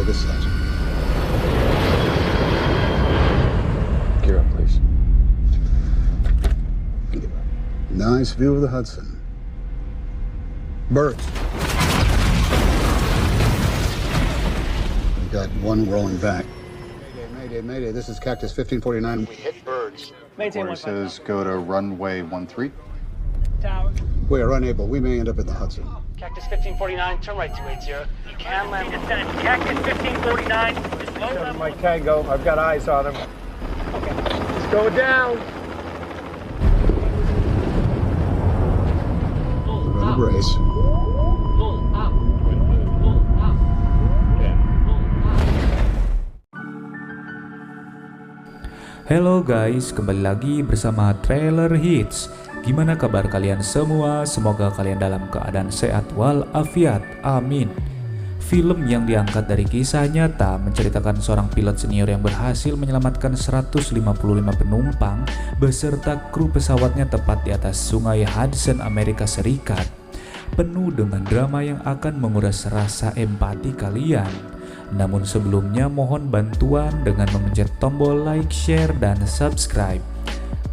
this side. Gear up, please. Nice view of the Hudson. Birds. We got one rolling back. Mayday, this is Cactus 1549. We hit birds. Maintain Order says go to runway 13. Tower. We are unable. We may end up in the Hudson. Cactus 1549, turn right 280. You can land. Cactus 1549 is low level. Mike Tango, I've got eyes on him. Okay. Let's go down. We're on a brace. Hello guys, kembali lagi bersama Trailer Hits. Gimana kabar kalian semua? Semoga kalian dalam keadaan sehat walafiat, amin. Film yang diangkat dari kisah nyata menceritakan seorang pilot senior yang berhasil menyelamatkan 155 penumpang beserta kru pesawatnya tepat di atas sungai Hudson, Amerika Serikat. Penuh dengan drama yang akan menguras rasa empati kalian. Namun sebelumnya mohon bantuan dengan memencet tombol like, share, dan subscribe.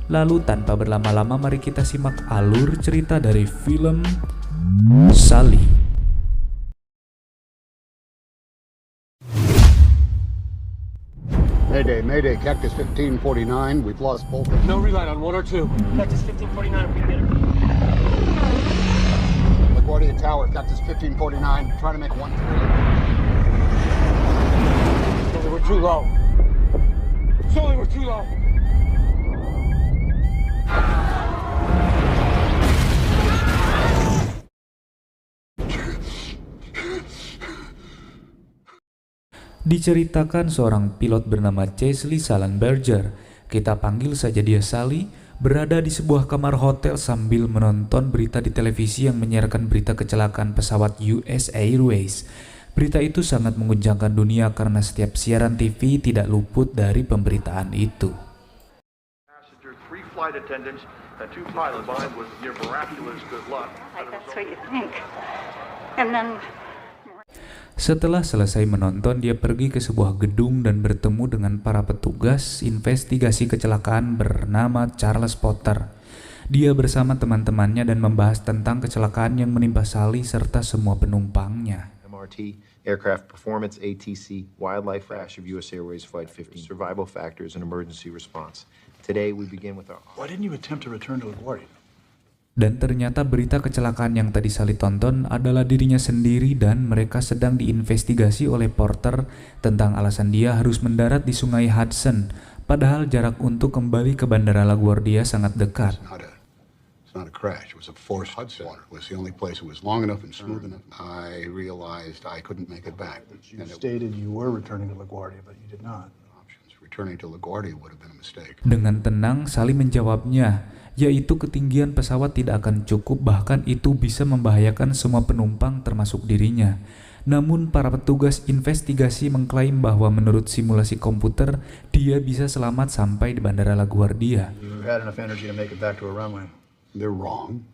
Lalu tanpa berlama-lama mari kita simak alur cerita dari film Sully. Mayday, Cactus 1549. We've lost both. No relight on 1 or 2. Cactus 1549, we can get her. LaGuardia Tower, Cactus 1549. Trying to make 13. We're too low. Sully, we're too low. Diceritakan seorang pilot bernama Chesley Sullenberger, kita panggil saja dia Sully, berada di sebuah kamar hotel sambil menonton berita di televisi yang menyiarkan berita kecelakaan pesawat US Airways. Berita itu sangat mengguncangkan dunia karena setiap siaran TV tidak luput dari pemberitaan itu. Setelah selesai menonton, dia pergi ke sebuah gedung dan bertemu dengan para petugas investigasi kecelakaan bernama Charles Potter. Dia bersama teman-temannya dan membahas tentang kecelakaan yang menimpa Sully serta semua penumpangnya. Aircraft Performance, ATC, Wildlife Crash of US Airways Flight 50, Survival Factors, and Emergency Response. Today we begin with our... Why didn't you attempt to return to LaGuardia? Dan ternyata berita kecelakaan yang tadi Sully tonton adalah dirinya sendiri dan mereka sedang diinvestigasi oleh Porter tentang alasan dia harus mendarat di sungai Hudson, padahal jarak untuk kembali ke Bandara LaGuardia sangat dekat. It's not a crash. It was a forced Hudson. It was the only place that was long enough and smooth enough. I realized I couldn't make it back. You stated you were returning to LaGuardia, but you did not. Returning to LaGuardia would have been a mistake. Dengan tenang, Sully menjawabnya, yaitu ketinggian pesawat tidak akan cukup, bahkan itu bisa membahayakan semua penumpang termasuk dirinya. Namun para petugas investigasi mengklaim bahwa menurut simulasi komputer, dia bisa selamat sampai di Bandara LaGuardia. You had enough energy to make it back to a runway. They're wrong.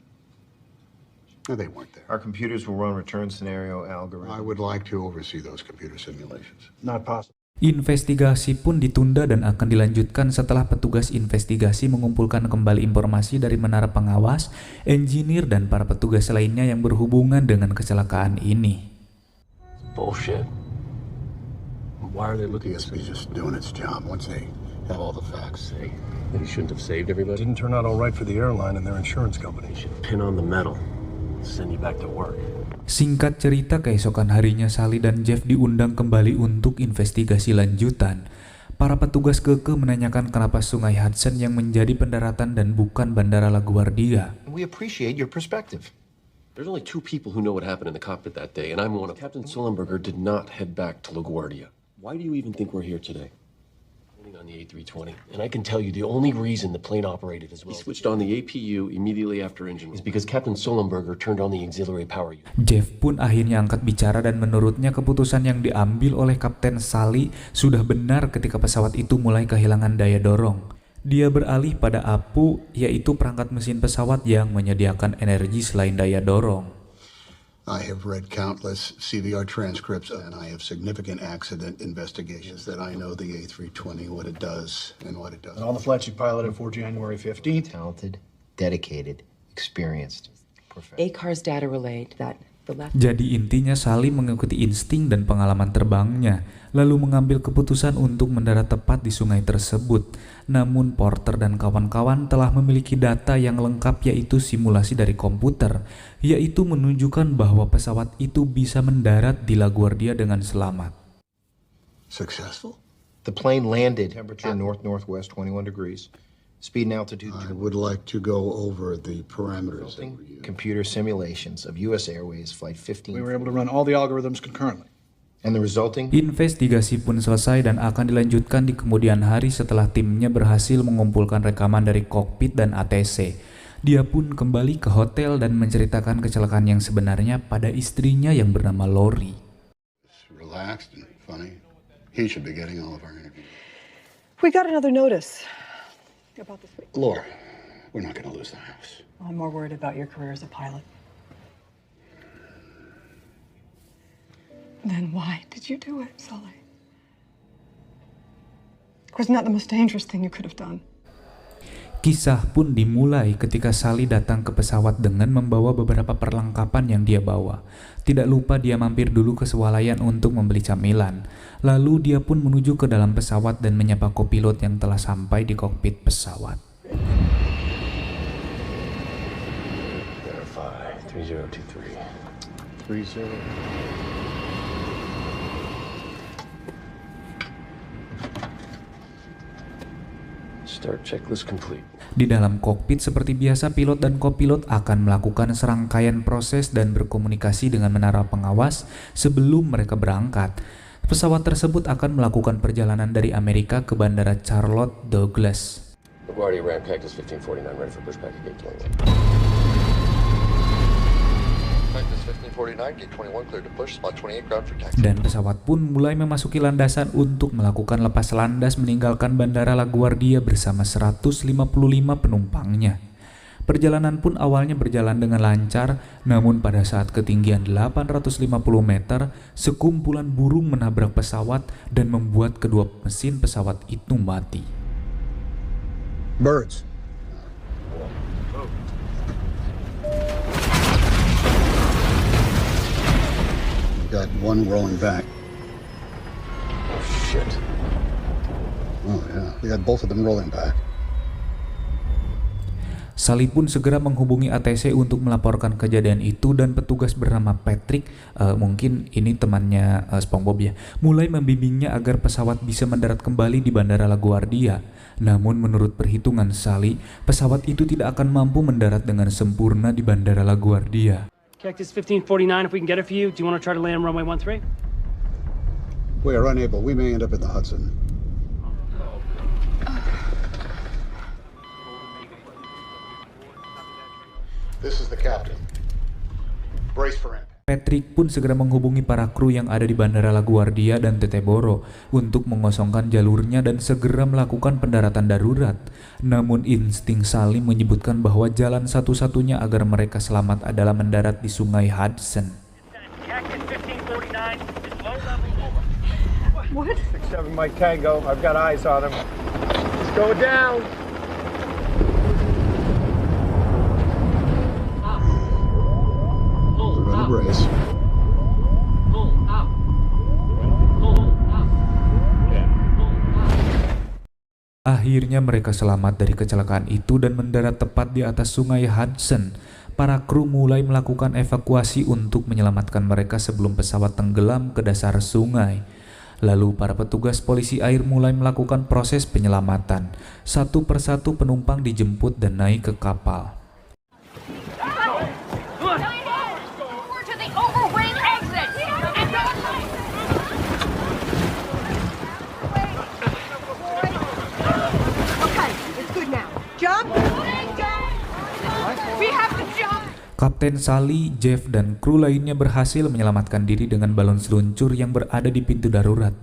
No, they weren't there. Our computers will run return scenario algorithms. I would like to oversee those computer simulations. Not possible. Investigasi pun ditunda dan akan dilanjutkan setelah petugas investigasi mengumpulkan kembali informasi dari menara pengawas, engineer, dan para petugas lainnya yang berhubungan dengan kecelakaan ini. Bullshit. Why are they looking at TSB just doing its job once they have all the facts. Say that he shouldn't have saved everybody. Didn't turn out all right for the airline and their insurance company. Should pin on the metal. Send you back to work. Singkat cerita, keesokan harinya Sully dan Jeff diundang kembali untuk investigasi lanjutan. Para petugas kekeh menanyakan kenapa sungai Hudson yang menjadi pendaratan dan bukan Bandara LaGuardia. We appreciate your perspective. There's only 2 people who know what happened in the cockpit that day, and I'm one of them. Captain Sullenberger did not head back to LaGuardia. Why do you even think we're here today? On the A320, and I can tell you the only reason the plane operated as well. He switched on the APU immediately after engine is because Captain Sullenberger turned on the auxiliary power unit. Jeff pun akhirnya angkat bicara dan menurutnya keputusan yang diambil oleh Kapten Sully sudah benar ketika pesawat itu mulai kehilangan daya dorong. Dia beralih pada APU, yaitu perangkat mesin pesawat yang menyediakan energi selain daya dorong. I have read countless CVR transcripts, and I have significant accident investigations that I know the A320, what it does and what it And doesn't. all the flights you piloted for January 15th? Talented, dedicated, experienced, professional. ACAR's data relayed that the left Jadi intinya Sally mengikuti insting dan pengalaman terbangnya, lalu mengambil keputusan untuk mendarat tepat di sungai tersebut. Namun Porter dan kawan-kawan telah memiliki data yang lengkap, yaitu simulasi dari komputer, yaitu menunjukkan bahwa pesawat itu bisa mendarat di LaGuardia dengan selamat. Successful? The plane landed, temperature north-northwest, 21 degrees, speed and altitude. I would like to go over the parameters that were used. Computer simulations of U.S. Airways Flight We 15. were able to run all the algorithms concurrently. And the resulting Investigasi pun selesai dan akan dilanjutkan di kemudian hari setelah timnya berhasil mengumpulkan rekaman dari kokpit dan ATC. Dia pun kembali ke hotel dan menceritakan kecelakaan yang sebenarnya pada istrinya yang bernama Lori. It's relaxed and funny. He should be getting all of our interviews. We got another notice about this week. Laura, we're not going to lose the house. I'm more worried about your career as a pilot. Then why did you do it, Sully? Wasn't that the most dangerous thing you could have done? Kisah pun dimulai ketika Sally datang ke pesawat dengan membawa beberapa perlengkapan yang dia bawa. Tidak lupa dia mampir dulu ke swalayan untuk membeli camilan. Lalu dia pun menuju ke dalam pesawat dan menyapa kopilot yang telah sampai di kokpit pesawat. Verify 3023. 30. Start checklist complete. Di dalam kokpit seperti biasa, pilot dan kopilot akan melakukan serangkaian proses dan berkomunikasi dengan menara pengawas sebelum mereka berangkat. Pesawat tersebut akan melakukan perjalanan dari Amerika ke Bandara Charlotte Douglas. LaGuardia ramp cactus 1549, ready for pushback at gate 21. Cactus 1549, gate 21 cleared to push, spot 28 ground for taxi. Dan pesawat pun mulai memasuki landasan untuk melakukan lepas landas meninggalkan Bandara LaGuardia bersama 155 penumpangnya. Perjalanan pun awalnya berjalan dengan lancar, namun pada saat ketinggian 850 meter, sekumpulan burung menabrak pesawat dan membuat kedua mesin pesawat itu mati. Birds. We got one rolling back. Oh shit. Oh, yeah. We got both of them rolling back. Sally pun segera menghubungi ATC untuk melaporkan kejadian itu dan petugas bernama Patrick, mungkin ini temannya SpongeBob ya, mulai membimbingnya agar pesawat bisa mendarat kembali di Bandara LaGuardia. Namun menurut perhitungan Sally, pesawat itu tidak akan mampu mendarat dengan sempurna di Bandara LaGuardia. Cactus 1549, if we can get it for you, do you want to try to land on runway 13? We are unable. We may end up in the Hudson. This is the captain. Brace for impact. Patrick pun segera menghubungi para kru yang ada di Bandara LaGuardia dan Teteboro untuk mengosongkan jalurnya dan segera melakukan pendaratan darurat. Namun insting Sally menyebutkan bahwa jalan satu-satunya agar mereka selamat adalah mendarat di Sungai Hudson. Cactus 1549 is low level. What? 67 Mike Tango. I've got eyes on him. He's going down. We're on a brace. Akhirnya mereka selamat dari kecelakaan itu dan mendarat tepat di atas Sungai Hudson. Para kru mulai melakukan evakuasi untuk menyelamatkan mereka sebelum pesawat tenggelam ke dasar sungai. Lalu para petugas polisi air mulai melakukan proses penyelamatan. Satu persatu penumpang dijemput dan naik ke kapal. To the overwing exit! And don't... Okay, it's good now. Jump! We have to jump! Kapten Sally, Jeff, dan kru lainnya berhasil menyelamatkan diri dengan balon seluncur yang berada di pintu darurat.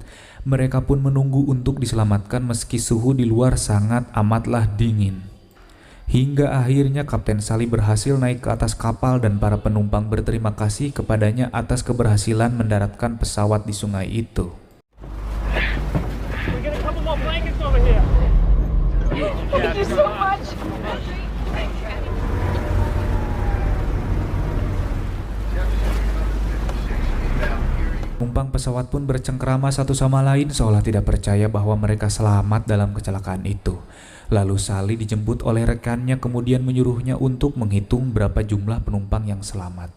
Mereka pun menunggu untuk diselamatkan meski suhu di luar sangat amatlah dingin. Hingga akhirnya Kapten Sally berhasil naik ke atas kapal dan para penumpang berterima kasih kepadanya atas keberhasilan mendaratkan pesawat di sungai itu. We get a couple more blankets over here. Thank you so much. Penumpang pesawat pun bercengkrama satu sama lain seolah tidak percaya bahwa mereka selamat dalam kecelakaan itu. Lalu Sally dijemput oleh rekannya kemudian menyuruhnya untuk menghitung berapa jumlah penumpang yang selamat.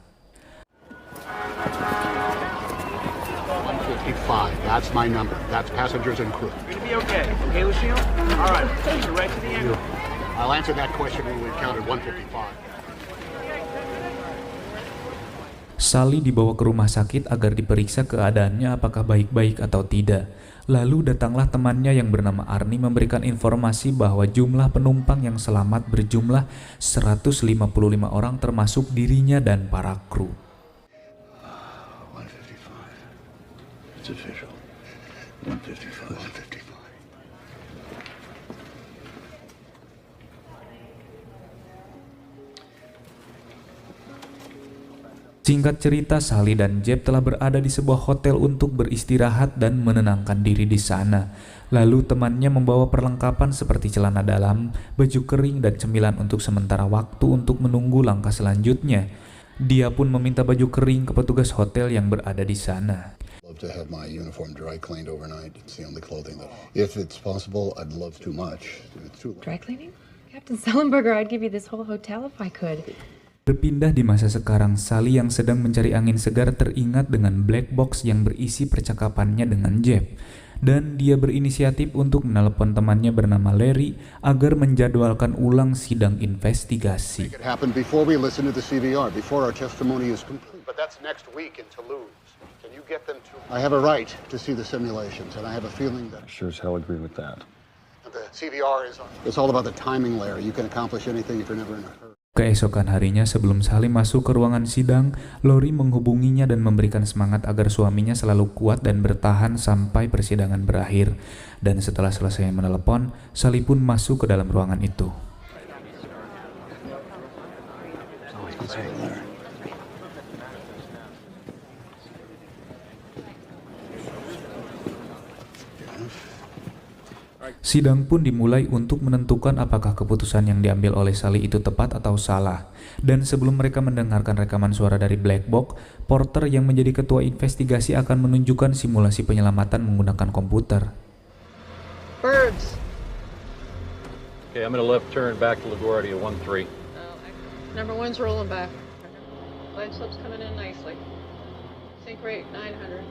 55, that's my number. That's passengers and crew. You're gonna be okay. Okay, Lucille? All right. You're right to the end. I'll answer that question when we've counted 155. Sally dibawa ke rumah sakit agar diperiksa keadaannya apakah baik-baik atau tidak. Lalu datanglah temannya yang bernama Arnie memberikan informasi bahwa jumlah penumpang yang selamat berjumlah 155 orang termasuk dirinya dan para kru. 155. It's official. 155. Singkat cerita, Sally dan Jeb telah berada di sebuah hotel untuk beristirahat dan menenangkan diri di sana. Lalu temannya membawa perlengkapan seperti celana dalam, baju kering, dan cemilan untuk sementara waktu untuk menunggu langkah selanjutnya. Dia pun meminta baju kering ke petugas hotel yang berada di sana. Love to have my uniform dry cleaned overnight. It's the only clothing that, if it's possible, I'd love too much. It's too Dry cleaning? Captain Sullenberger, I'd give you this whole hotel if I could. Berpindah di masa sekarang, Sally yang sedang mencari angin segar teringat dengan black box yang berisi percakapannya dengan Jeb. Dan dia berinisiatif untuk menelepon temannya bernama Larry agar menjadwalkan ulang sidang investigasi. Make it happen before we listen to the CVR, before our testimony is complete. But that's next week in Toulouse. Can you get them to... I have a right to see the simulations, and I have a feeling that... Sure as hell agree with that. The CVR is... It's all about the timing, Larry. You can accomplish anything if you're never in a hurry. Keesokan harinya sebelum Sally masuk ke ruangan sidang, Lori menghubunginya dan memberikan semangat agar suaminya selalu kuat dan bertahan sampai persidangan berakhir. Dan setelah selesai menelepon, Sally pun masuk ke dalam ruangan itu. Sidang pun dimulai untuk menentukan apakah keputusan yang diambil oleh Sally itu tepat atau salah. Dan sebelum mereka mendengarkan rekaman suara dari Black Box, Porter yang menjadi ketua investigasi akan menunjukkan simulasi penyelamatan menggunakan komputer. Birds. Okay, I'm gonna left turn back to LaGuardia 13. Number one's rolling back. Line slip's coming in nicely. Sink rate 900.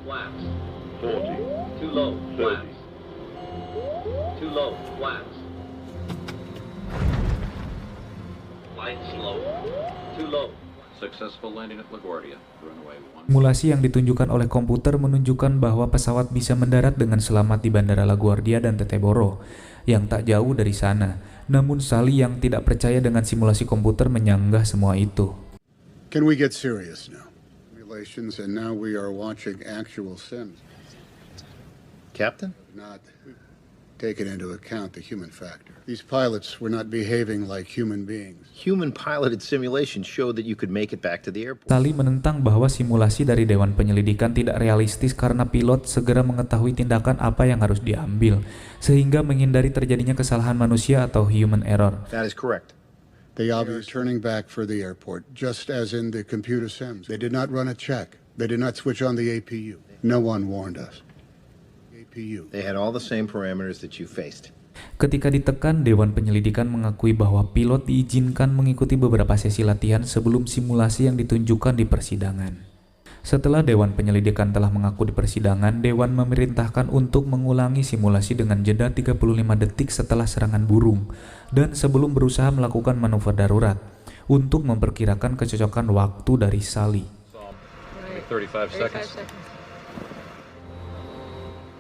Flaps. 40. Too low. Flaps. Too low. Flaps. Line slow. Too low. Successful landing at LaGuardia. Runway 1. Simulasi yang ditunjukkan oleh komputer menunjukkan bahwa pesawat bisa mendarat dengan selamat di Bandara LaGuardia dan Teteboro, yang tak jauh dari sana. Namun Sally yang tidak percaya dengan simulasi komputer menyanggah semua itu. Can we get serious now? Relations, and now we are watching actual sims. Captain? Not taken into account the human factor. These pilots were not behaving like human beings. Human-piloted simulations showed that you could make it back to the airport. Sally menentang bahwa simulasi dari Dewan Penyelidikan tidak realistis karena pilot segera mengetahui tindakan apa yang harus diambil, sehingga menghindari terjadinya kesalahan manusia atau human error. That is correct. They are turning back for the airport, just as in the computer sims. They did not run a check. They did not switch on the APU. No one warned us. APU. They had all the same parameters that you faced. Ketika ditekan, Dewan Penyelidikan mengakui bahwa pilot diizinkan mengikuti beberapa sesi latihan sebelum simulasi yang ditunjukkan di persidangan. Setelah Dewan Penyelidikan telah mengaku di persidangan, Dewan memerintahkan untuk mengulangi simulasi dengan jeda 35 detik setelah serangan burung dan sebelum berusaha melakukan manuver darurat untuk memperkirakan kecocokan waktu dari Sally. 35 seconds.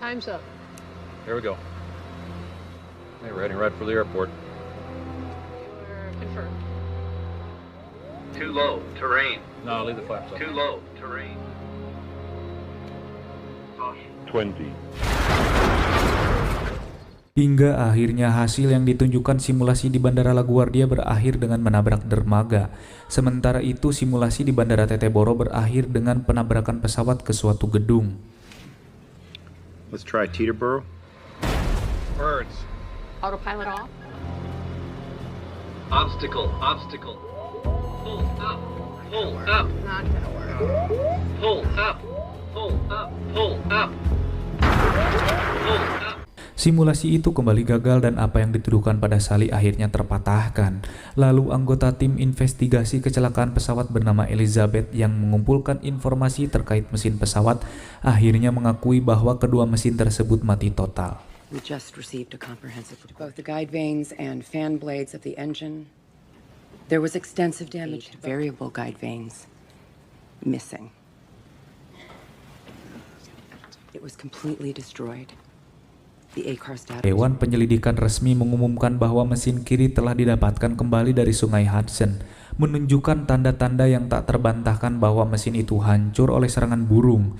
Time's up. Here we go. Hey, we're heading right for the airport. You're confirmed. Too low. Terrain. No, leave the flaps up. Too low. Terrain. 20. Hingga akhirnya hasil yang ditunjukkan simulasi di Bandara LaGuardia berakhir dengan menabrak dermaga. Sementara itu simulasi di Bandara Teteboro berakhir dengan penabrakan pesawat ke suatu gedung. Let's try Teterboro. Birds. Autopilot off. Obstacle. Pull up. Pull up. Not gonna work. Pull up. Pull up. Pull up. Pull up. Simulasi itu kembali gagal dan apa yang dituduhkan pada Sally akhirnya terpatahkan. Lalu anggota tim investigasi kecelakaan pesawat bernama Elizabeth yang mengumpulkan informasi terkait mesin pesawat akhirnya mengakui bahwa kedua mesin tersebut mati total. We just received a comprehensive report. Both the guide vanes and fan blades of the engine. There was extensive damage to variable guide vanes. Missing. It was completely destroyed. Dewan Penyelidikan resmi mengumumkan bahwa mesin kiri telah didapatkan kembali dari Sungai Hudson, menunjukkan tanda-tanda yang tak terbantahkan bahwa mesin itu hancur oleh serangan burung.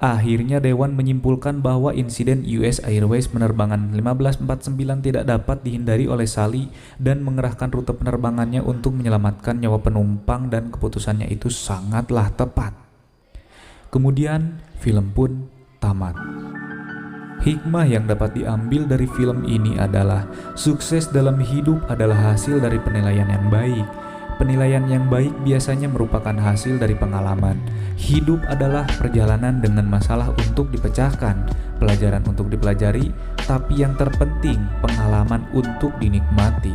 Akhirnya Dewan menyimpulkan bahwa insiden US Airways penerbangan 1549 tidak dapat dihindari oleh Sally dan mengerahkan rute penerbangannya untuk menyelamatkan nyawa penumpang, dan keputusannya itu sangatlah tepat. Kemudian film pun tamat. Hikmah yang dapat diambil dari film ini adalah sukses dalam hidup adalah hasil dari penilaian yang baik. Penilaian yang baik biasanya merupakan hasil dari pengalaman. Hidup adalah perjalanan dengan masalah untuk dipecahkan, pelajaran untuk dipelajari, tapi yang terpenting pengalaman untuk dinikmati.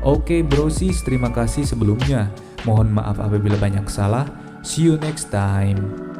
Oke brosis, terima kasih sebelumnya. Mohon maaf apabila banyak salah. See you next time.